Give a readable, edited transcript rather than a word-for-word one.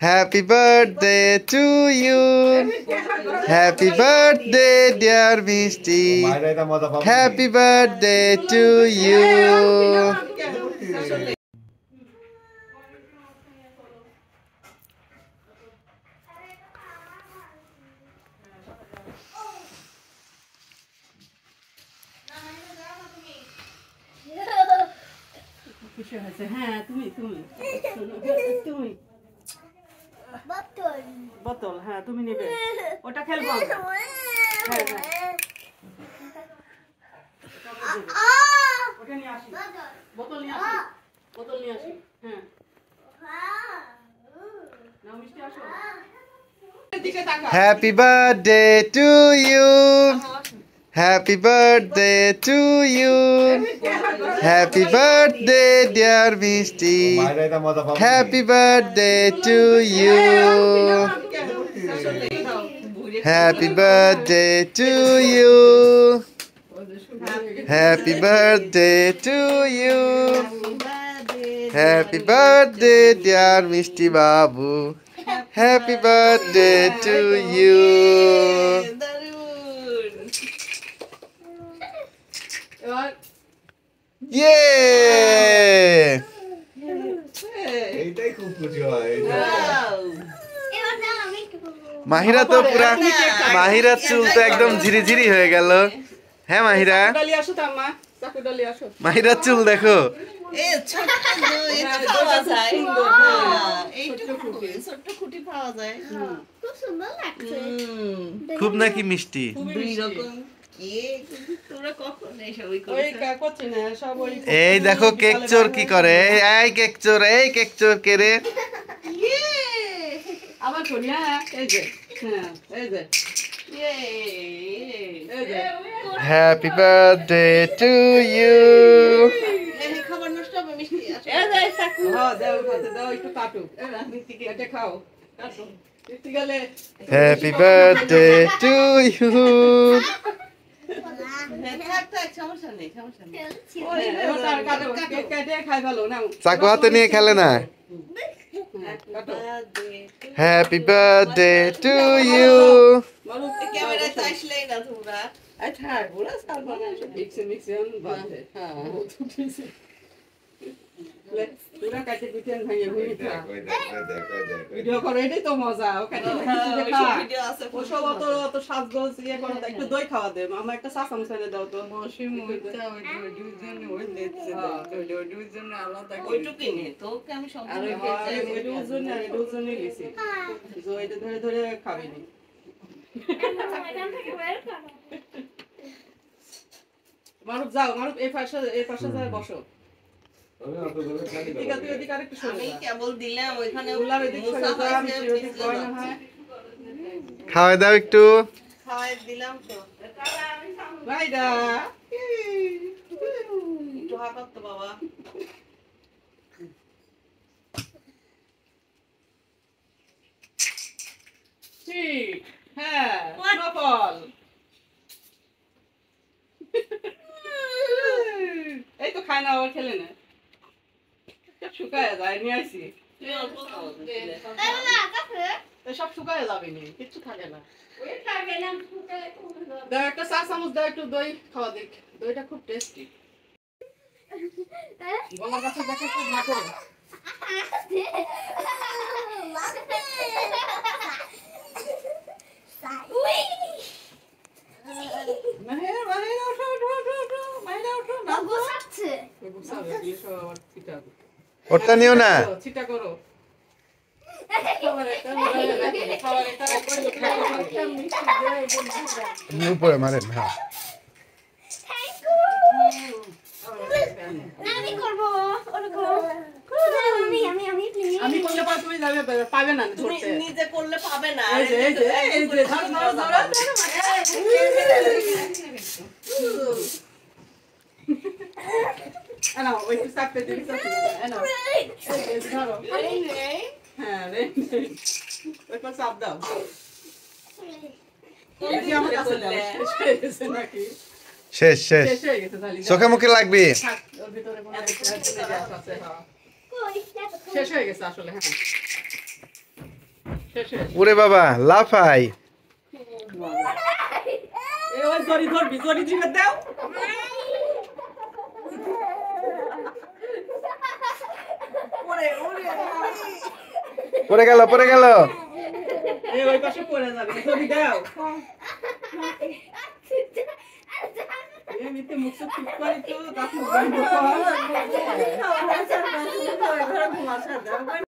Happy birthday to you. Happy birthday, dear Misty. Happy birthday to you. হ্যাঁ তুমি বোতল হ্যাঁ তুমি নেবে ওটা খেলবো ওটা নিয়ে আসি বোতল নিয়ে আসি হ্যাঁ নাও মিষ্টি আসো Happy birthday to you. Happy birthday to you. Happy birthday, dear Misty. Happy birthday to you. Happy birthday to you. Happy birthday to you. Happy birthday, dear Misty Babu. Happy birthday to you. Yay! Mahira তো পুরা মাহিরা চুল তো একদম ঝিরিঝিরি হয়ে গেল হ্যাঁ মাহিরা মাহিরা চুল দেখো খুব নাকি মিষ্টি এই দেখো কেক চোর কি করে এই কেক চোর কে রে আবার করি এই যে হ্যাপি বার্থডে টু ইউ খাবার নষ্ট হবে মিষ্টি দাও একটু কাটো এটা খাও কাটো হ্যাপি বার্থডে টু ইউ চাকু হাতে নিয়ে খেলে না happy birthday to you video করো এটাই তো মজা অত সাজগোজ ইয়ে করো একটু দই খাওয়া দে আমার একটা চা চামচ এনে দাও তো ধরে ধরে খাবি নি মারুফ যাও মারুফ এই পাশে যায় বসো খাওয়াই দাও একটু দিলাম তো বাবা ঠিক হ্যাঁ সফল এই তো খায় না আবার খেলে না শুকায় যায় নিয়ে আসি সব শুকায় যাবে নি কিচ্ছু থাকে না দাও একটা চা চামচ দাও একটু দই খাওয়া দেখ দইটা খুব টেস্টি গলার কাছে দেখো খুব না করো ওটা নিও না চিটা করো উপরে মারেন হ্যাঁ আমি করলে তুমি পাবে না নিজে করলে পাবে না চাপ দাও শেষ চোখে মুখে লাগবে শেষ হয়ে গেছে আসলে হ্যাঁ ওরে বাবা লাফাই ওই জরি ধরবি জরি জিমে দাও পড়ে গেল ওই পাশে পড়ে যাবে জরি দাও এমনিতে মুখ চুপ করে তো তাকে বন্ধ কর